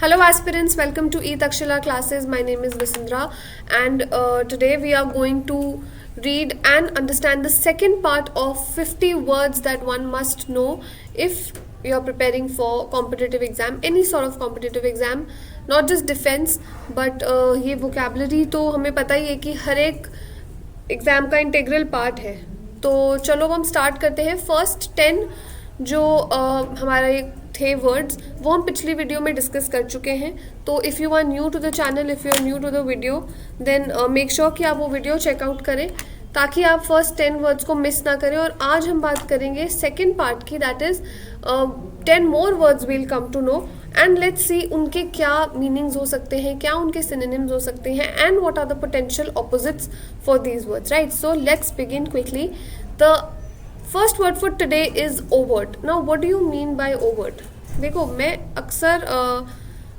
Hello aspirants, welcome to E-Takshila classes. My name is Vasundhara and today we are going to read and understand the second part of 50 words that one must know if you are preparing for competitive exam, any sort of competitive exam, not just defense but ये vocabulary तो हमें पता ही है कि हर एक exam का integral part है. तो चलो हम स्टार्ट करते हैं. फर्स्ट 10 जो हमारे थे वर्ड्स वो हम पिछली वीडियो में डिस्कस कर चुके हैं. तो if you are new to the channel, if you are new to the video, then make sure कि आप वो वीडियो चेकआउट करें ताकि आप फर्स्ट 10 वर्ड्स को मिस ना करें. और आज हम बात करेंगे सेकेंड पार्ट की, that is 10 more words will come to know and let's see उनके क्या मीनिंग्स हो सकते हैं, क्या उनके सिनोनिम्स हो सकते हैं and what are the potential opposites for these words. Right, so let's begin quickly. The first word for today is overt. Now what do you mean by overt? देखो, मैं अक्सर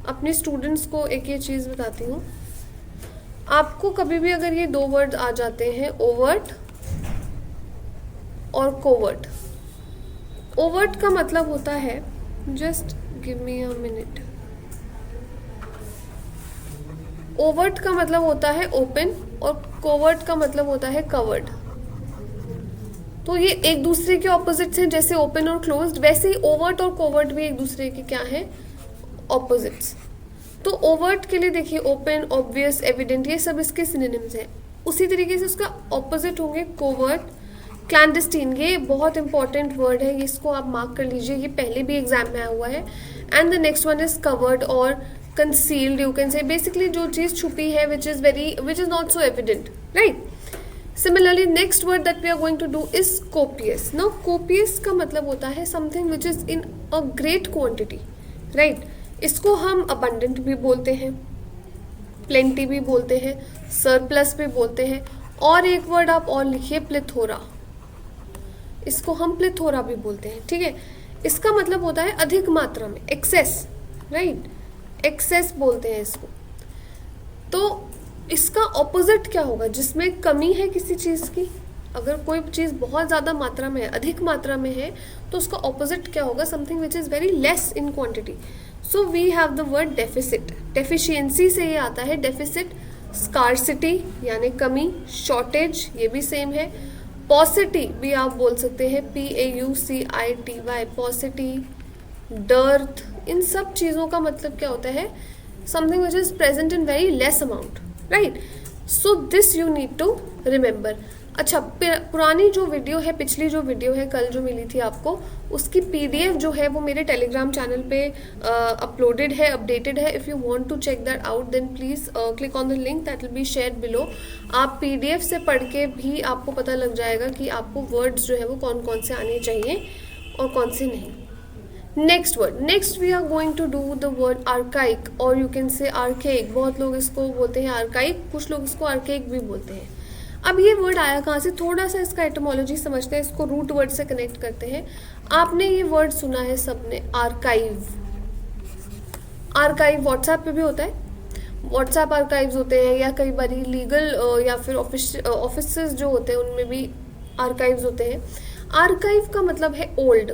अपने स्टूडेंट्स को एक ये चीज़ बताती हूँ. आपको कभी भी अगर ये दो वर्ड आ जाते हैं, ओवर्ट और कोवर्ट. ओवर्ट का मतलब होता है, just give me a minute. Overt का मतलब होता है ओपन और कोवर्ट का मतलब होता है कवर्ड. तो ये एक दूसरे के ऑपोजिट्स हैं. जैसे ओपन और क्लोज्ड, वैसे ही ओवर्ट और कोवर्ट भी एक दूसरे के क्या हैं, ऑपोजिट्स. तो ओवर्ट के लिए देखिए, ओपन, ऑब्वियस, एविडेंट, ये सब इसके सिनोनिम्स हैं. उसी तरीके से उसका ऑपोजिट होंगे कोवर्ट, क्लैंडस्टीन. ये बहुत इंपॉर्टेंट वर्ड है, इसको आप मार्क कर लीजिए, ये पहले भी एग्जाम में आया हुआ है. And the next one is covered और concealed. You can say basically जो चीज़ छुपी है, which is not so evident. Right. Similarly, next word that we are going to do is copious. Now, copious का मतलब होता है something which is in a great quantity, right? इसको हम abundant भी बोलते हैं, plenty भी बोलते हैं, surplus भी बोलते हैं. और एक word आप और लिखिए, plethora. इसको हम plethora भी बोलते हैं, ठीक है. इसका मतलब होता है अधिक मात्रा में, excess, right? excess बोलते हैं इसको. तो इसका ऑपोजिट क्या होगा? जिसमें कमी है किसी चीज़ की. अगर कोई चीज़ बहुत ज़्यादा मात्रा में है, अधिक मात्रा में है, तो उसका ऑपोजिट क्या होगा? Something which is very less in quantity. So we have the word deficit. Deficiency से ये आता है डेफिसिट. स्कार्सिटी यानी कमी, शॉर्टेज ये भी सेम है. पॉसिटी भी आप बोल सकते हैं, PAUCITY, पॉसिटी, डर्थ. इन सब चीज़ों का मतलब क्या होता है? Something which is present in very less amount. Right. So this you need to remember. अच्छा, पुरानी जो वीडियो है, पिछली जो वीडियो है कल जो मिली थी आपको, उसकी PDF जो है वो मेरे टेलीग्राम चैनल पे अपलोडेड है, अपडेटेड है. If you want to check that out then please click on the link that will be shared below. आप PDF से पढ़ के भी आपको पता लग जाएगा कि आपको वर्ड्स जो है वो कौन कौन से आने चाहिए और कौन से नहीं. Next word. Next we are going to do the word archaic और यू कैन से आर्केइक. बहुत लोग इसको बोलते हैं आर्काइक, कुछ लोग इसको आर्केइक भी बोलते हैं. अब ये वर्ड आया कहाँ से? थोड़ा सा इसका एटमोलॉजी समझते हैं, इसको रूट वर्ड से कनेक्ट करते हैं. आपने ये वर्ड सुना है सबने, आर्काइव. आर्काइव व्हाट्सएप पे भी होता है, व्हाट्सएप आर्काइव्स होते हैं, या कई बार लीगल या फिर ऑफिस जो होते हैं उनमें भी आर्काइव्स होते हैं. आर्काइव का मतलब है ओल्ड,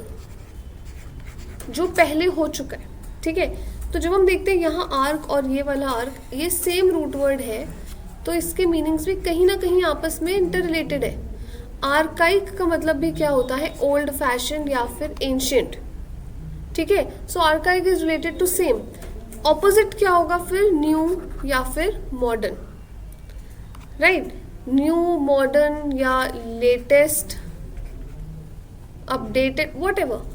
जो पहले हो चुका है, ठीक है. तो जब हम देखते हैं यहाँ आर्क और ये वाला आर्क, ये सेम रूट वर्ड है, तो इसके मीनिंग्स भी कहीं ना कहीं आपस में इंटर रिलेटेड है. आर्काइक का मतलब भी क्या होता है? ओल्ड फैशन या फिर एंशियंट, ठीक है. So archaic is related to same. Opposite क्या होगा फिर? न्यू या फिर मॉडर्न. राइट. न्यू, मॉडर्न या लेटेस्ट, अपडेटेड, व्हाटएवर.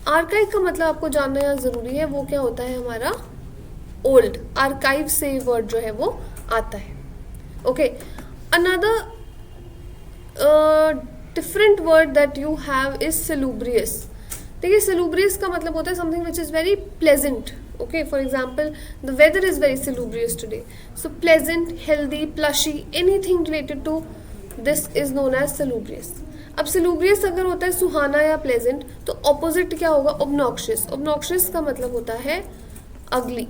आर्काइव का मतलब आपको जानना यहाँ ज़रूरी है, वो क्या होता है? हमारा ओल्ड. आर्काइव से वर्ड जो है वो आता है. Okay. Another different word that you have is salubrious. देखिए, सेलुब्रियस का मतलब होता है something which is very pleasant. Okay, for example the weather is very salubrious today. So pleasant, healthy, plushy, anything related to this is known as salubrious. अब salubrious अगर होता है सुहाना या प्लेजेंट, तो ऑपोजिट क्या होगा? ऑब्नॉक्शियस. ऑब्नॉक्शियस का मतलब होता है अगली.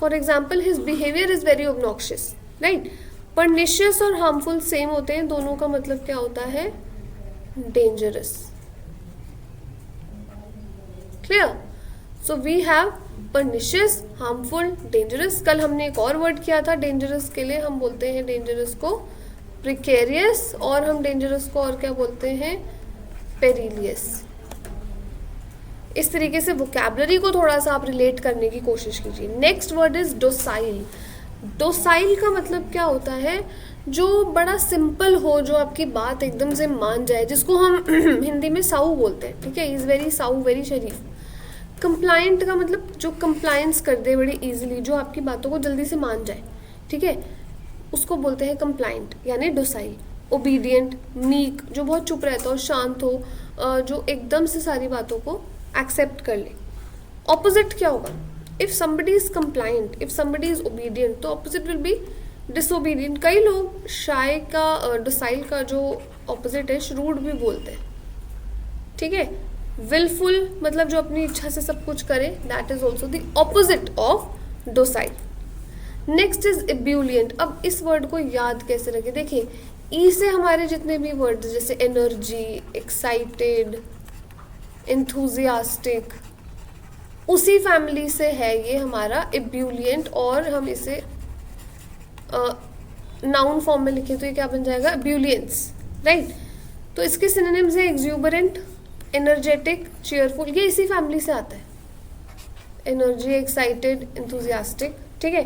For example his behaviour is very obnoxious. Right. Pernicious और हार्मफुल सेम होते हैं, दोनों का मतलब क्या होता है? Dangerous. Clear. So we have pernicious, harmful, dangerous. कल हमने एक और वर्ड किया था डेंजरस के लिए, हम बोलते हैं डेंजरस को प्रिकेरियस, और हम डेंजरस को और क्या बोलते हैं, पेरिलियस. इस तरीके से वोकैबलरी को थोड़ा सा आप रिलेट करने की कोशिश कीजिए. Next word is docile. Docile का मतलब क्या होता है, जो बड़ा सिंपल हो, जो आपकी बात एकदम से मान जाए, जिसको हम हिंदी में साऊ बोलते हैं. ठीक है, इज़ वेरी साऊ, वेरी शरीफ. कंप्लाइंट का मतलब जो कंप्लायंस कर दे बड़ी इजीली, जो आपकी बातों को जल्दी से मान जाए. ठीक है, उसको बोलते हैं कंप्लाइंट यानी डोसाइल. ओबीडियंट, मीक, जो बहुत चुप रहता हो, शांत हो, जो एकदम से सारी बातों को एक्सेप्ट कर ले. ऑपोजिट क्या होगा, if somebody is compliant, if somebody is obedient, तो ऑपोजिट विल बी डिसोबीडियंट. कई लोग शाय का, डोसाइल का जो ऑपोजिट है श्रूड भी बोलते हैं. ठीक है, विलफुल मतलब जो अपनी इच्छा से सब कुछ करे, that is also the opposite of docile. Next is ebullient. अब इस वर्ड को याद कैसे रखें, देखिए ई से हमारे जितने भी वर्ड जैसे एनर्जी, एक्साइटेड, एंथुजियास्टिक, उसी फैमिली से है ये हमारा एब्यूलियंट. और हम इसे नाउन फॉर्म में लिखे तो ये क्या बन जाएगा, एब्यूलियंस. राइट, तो इसके सिनोनिम्स है एक्सूबरेंट, एनर्जेटिक, चीयरफुल. ये इसी फैमिली से आता है, एनर्जी, एक्साइटेड, एंथुजियास्टिक. ठीक है,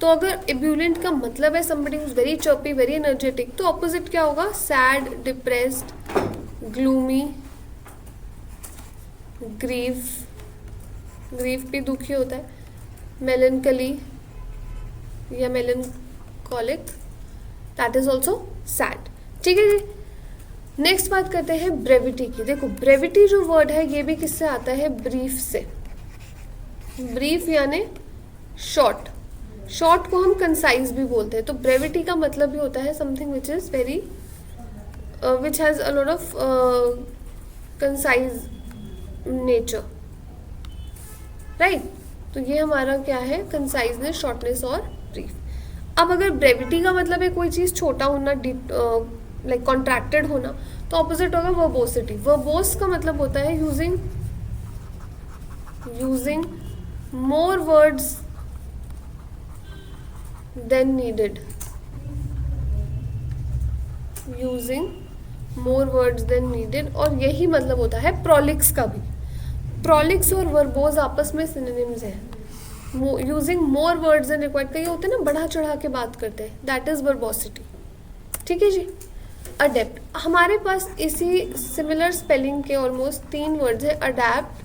तो अगर एब्यूलेंट का मतलब है somebody who is very chirpy, very energetic, तो ऑपोजिट क्या होगा, sad, depressed, gloomy, grief, grief भी दुखी होता है, मेलनकली या melancholic, that is also sad. ठीक है जी. नेक्स्ट बात करते हैं ब्रेविटी की. देखो ब्रेविटी जो वर्ड है ये भी किससे आता है, ब्रीफ से. ब्रीफ यानी शॉर्ट. शॉर्ट को हम कंसाइज भी बोलते हैं. तो ब्रेविटी का मतलब भी होता है something which is very, which has a lot of concise nature. Right, तो ये हमारा क्या है, कंसाइजनेस, शॉर्टनेस और ब्रीफ. अब अगर ब्रेविटी का मतलब है कोई चीज़ छोटा होना, डीप, लाइक कॉन्ट्रैक्टेड होना, तो ऑपोजिट होगा वर्बोसिटी. वर्बोस का मतलब होता है using more words than needed. Using more words than needed. और यही मतलब होता है प्रोलिक्स का भी. प्रोलिक्स और वर्बोज आपस में सिनोनिम्स हैं. Using more words than required, कई होते हैं ना बढ़ा चढ़ा के बात करते हैं, दैट इज वर्बोसिटी. ठीक है जी. अडेप्ट, हमारे पास इसी सिमिलर स्पेलिंग के ऑलमोस्ट 3 वर्ड्स हैं, अडेप्ट,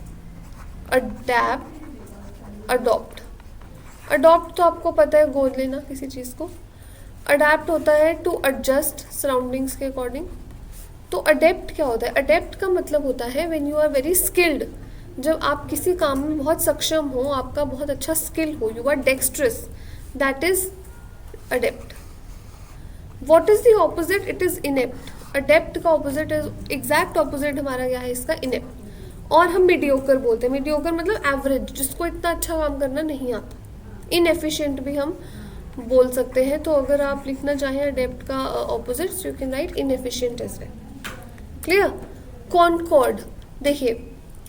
अडैप्ट, अडॉप्ट. अडॉप्ट तो आपको पता है गोद लेना किसी चीज़ को. अडैप्ट होता है टू एडजस्ट सराउंडिंग्स के अकॉर्डिंग. तो अडेप्ट क्या होता है, अडेप्ट का मतलब होता है when you are very skilled, जब आप किसी काम में बहुत सक्षम हो, आपका बहुत अच्छा स्किल हो, you are dexterous, that is adept. What is the opposite, it is inept. Adept का ऑपोजिट इज, एग्जैक्ट ऑपोजिट हमारा क्या है इसका, इनेप्ट. और हम मीडियोकर बोलते हैं. मीडियोकर मतलब एवरेज, जिसको इतना अच्छा काम करना नहीं आता. इनएफिशिएंट भी हम बोल सकते हैं. तो अगर आप लिखना चाहें अडेप्ट का opposite, you can write inefficient as well. Clear. Concord, देखिए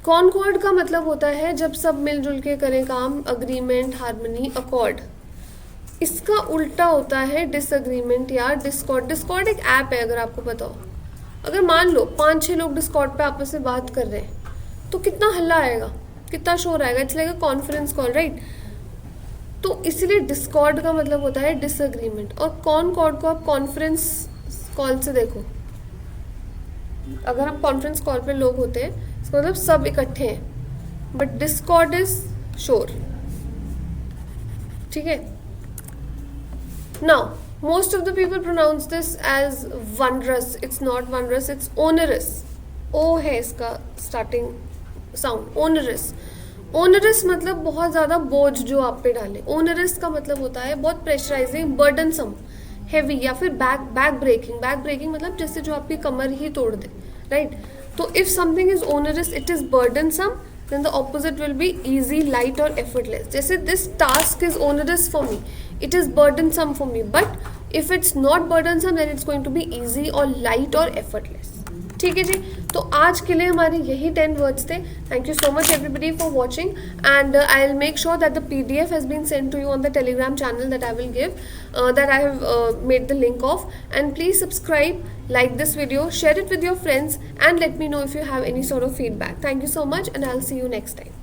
कॉनकॉर्ड का मतलब होता है जब सब मिलजुल के करें काम, अग्रीमेंट, हार्मनी, अकॉर्ड. इसका उल्टा होता है डिसअग्रीमेंट या डिस्कॉर्ड. डिस्कॉर्ड एक ऐप है, अगर आपको पता हो. अगर मान लो 5-6 लोग डिस्कॉर्ड पे आपस में बात कर रहे हैं तो कितना हल्ला आएगा, कितना शोर आएगा. It's like a conference call, right. तो इसलिए डिस्कॉर्ड का मतलब होता है डिसअग्रीमेंट. और कॉनकॉर्ड को आप कॉन्फ्रेंस कॉल से देखो. अगर हम कॉन्फ्रेंस कॉल पे लोग होते हैं, इसका मतलब सब इकट्ठे हैं. बट डिस्कॉर्ड इज शोर. ठीक है. Now most of the people pronounce this as onerous. It's not onerous, it's onerous. O है इसका स्टार्टिंग साउंड, ओनरस. ओनरस मतलब बहुत ज़्यादा बोझ जो आप पे डाले. ओनरस का मतलब होता है बहुत प्रेशराइजिंग, बर्डनसम, हैवी, या फिर बैक ब्रेकिंग. बैक ब्रेकिंग मतलब जैसे जो आपकी कमर ही तोड़ दे, राइट. तो if something is onerous, it is burdensome, then the opposite will be easy, light और एफर्टलेस. जैसे this task is onerous for me, it is burdensome for me. But if it's not burdensome, then it's going to be easy और light और effortless. ठीक है जी. तो आज के लिए हमारे यही 10 वर्ड्स थे. Thank you so much everybody for watching, and I'll make sure that the PDF has been sent to you on the Telegram channel that I will give, that I have made the link of. And please subscribe, like this video, share it with your friends, and let me know if you have any sort of feedback. Thank you so much, and I'll see you next time.